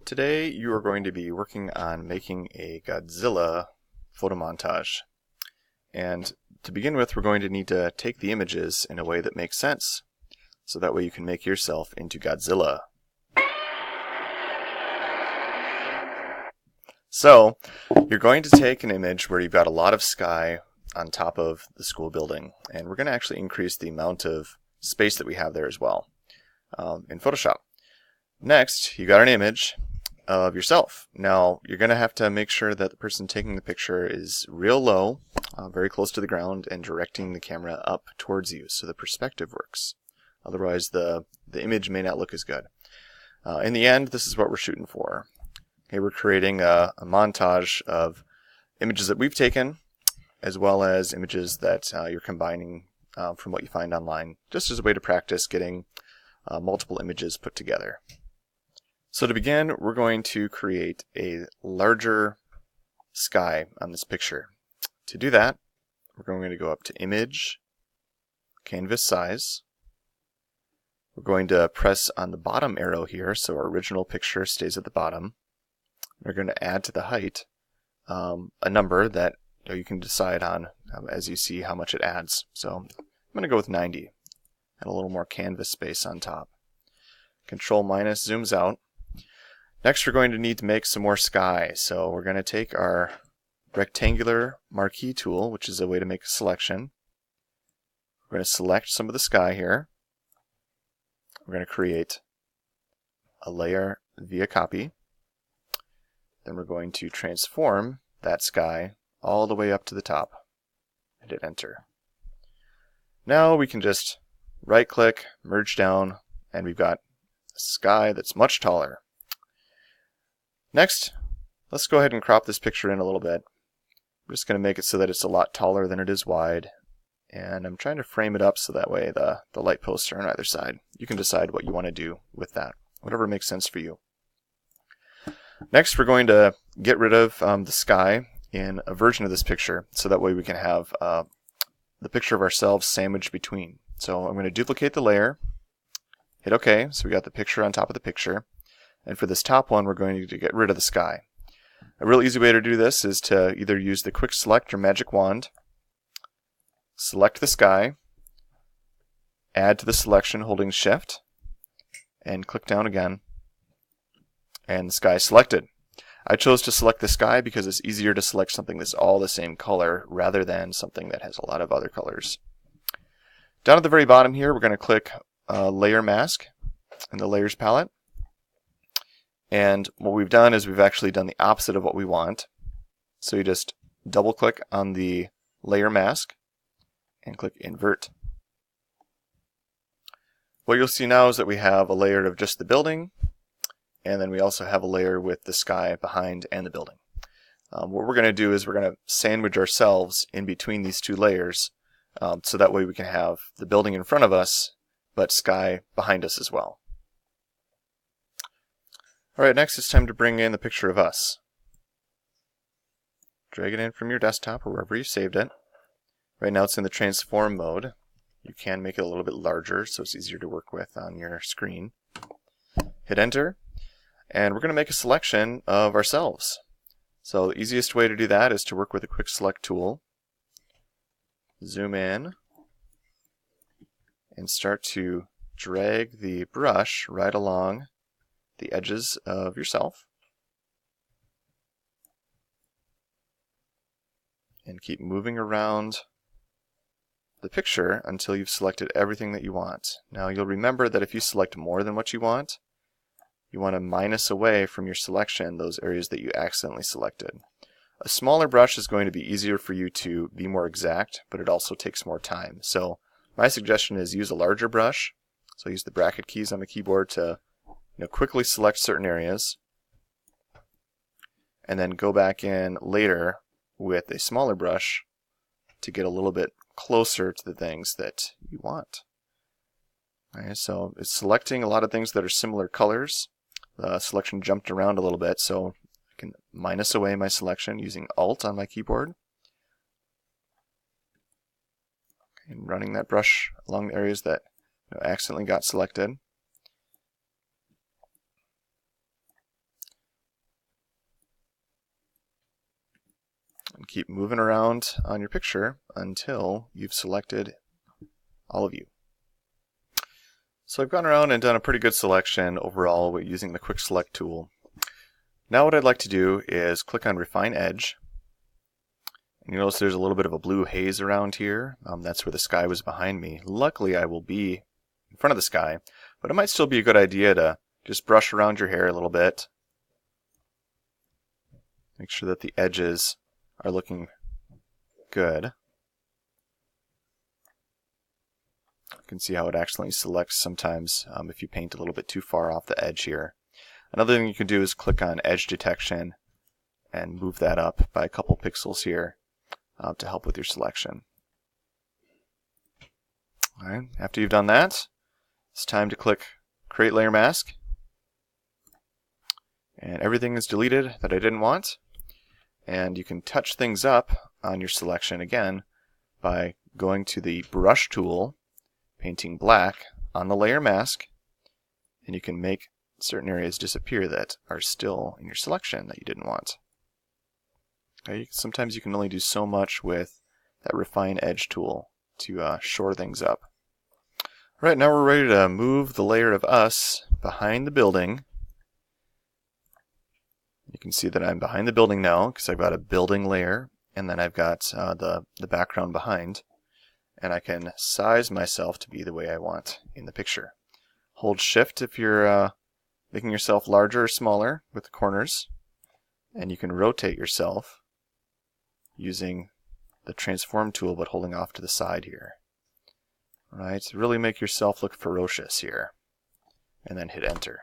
Today you are going to be working on making a Godzilla photo montage. And to begin with, we're going to need to take the images in a way that makes sense, so that way you can make yourself into Godzilla. So, you're going to take an image where you've got a lot of sky on top of the school building, and we're going to actually increase the amount of space that we have there as well in Photoshop. Next, you got an image of yourself. Now, you're going to have to make sure that the person taking the picture is real low, very close to the ground, and directing the camera up towards you so the perspective works. Otherwise, the image may not look as good. In the end, this is what we're shooting for. Okay, we're creating a montage of images that we've taken, as well as images that you're combining from what you find online, just as a way to practice getting multiple images put together. So to begin, we're going to create a larger sky on this picture. To do that, we're going to go up to Image, Canvas Size. We're going to press on the bottom arrow here so our original picture stays at the bottom. We're going to add to the height a number that you can decide on as you see how much it adds. So I'm going to go with 90 and a little more canvas space on top. Control minus zooms out. Next, we're going to need to make some more sky. So we're going to take our rectangular marquee tool, which is a way to make a selection. We're going to select some of the sky here. We're going to create a layer via copy. Then we're going to transform that sky all the way up to the top and hit enter. Now we can just right click, merge down, and we've got a sky that's much taller. Next, let's go ahead and crop this picture in a little bit. I'm just going to make it so that it's a lot taller than it is wide. And I'm trying to frame it up so that way the light posts are on either side. You can decide what you want to do with that, whatever makes sense for you. Next, we're going to get rid of the sky in a version of this picture, so that way we can have the picture of ourselves sandwiched between. So I'm going to duplicate the layer, hit OK, so we got the picture on top of the picture. And for this top one, we're going to get rid of the sky. A real easy way to do this is to either use the quick select or magic wand, select the sky, add to the selection holding shift, and click down again, and the sky is selected. I chose to select the sky because it's easier to select something that's all the same color rather than something that has a lot of other colors. Down at the very bottom here, we're going to click Layer Mask in the Layers palette. And what we've done is we've actually done the opposite of what we want. So you just double click on the layer mask and click invert. What you'll see now is that we have a layer of just the building, and then we also have a layer with the sky behind and the building. What we're going to do is we're going to sandwich ourselves in between these two layers, so that way we can have the building in front of us, but sky behind us as well. Alright, next it's time to bring in the picture of us. Drag it in from your desktop or wherever you saved it. Right now it's in the transform mode. You can make it a little bit larger so it's easier to work with on your screen. Hit enter, and we're going to make a selection of ourselves. So the easiest way to do that is to work with a quick select tool. Zoom in and start to drag the brush right along the edges of yourself, and keep moving around the picture until you've selected everything that you want. Now you'll remember that if you select more than what you want to minus away from your selection those areas that you accidentally selected. A smaller brush is going to be easier for you to be more exact, but it also takes more time. So my suggestion is use a larger brush. So use the bracket keys on the keyboard to quickly select certain areas, and then go back in later with a smaller brush to get a little bit closer to the things that you want. Okay, so it's selecting a lot of things that are similar colors. The selection jumped around a little bit, so I can minus away my selection using Alt on my keyboard. And running that brush along the areas that accidentally got selected. keep moving around on your picture until you've selected all of you. So I've gone around and done a pretty good selection overall using the Quick Select tool. Now what I'd like to do is click on Refine Edge. And you notice there's a little bit of a blue haze around here. That's where the sky was behind me. Luckily I will be in front of the sky, but it might still be a good idea to just brush around your hair a little bit. Make sure that the edges are looking good. You can see how it accidentally selects sometimes if you paint a little bit too far off the edge here. Another thing you can do is click on Edge Detection and move that up by a couple pixels here to help with your selection. Alright, after you've done that, it's time to click Create Layer Mask. And everything is deleted that I didn't want. And you can touch things up on your selection again by going to the Brush tool, painting black on the layer mask, and you can make certain areas disappear that are still in your selection that you didn't want. Okay, sometimes you can only do so much with that Refine Edge tool to shore things up. Alright, now we're ready to move the layer of us behind the building. You can see that I'm behind the building now because I've got a building layer and then I've got the background behind. And I can size myself to be the way I want in the picture. Hold Shift if you're making yourself larger or smaller with the corners. And you can rotate yourself using the Transform tool but holding off to the side here. Alright, really make yourself look ferocious here. And then hit Enter.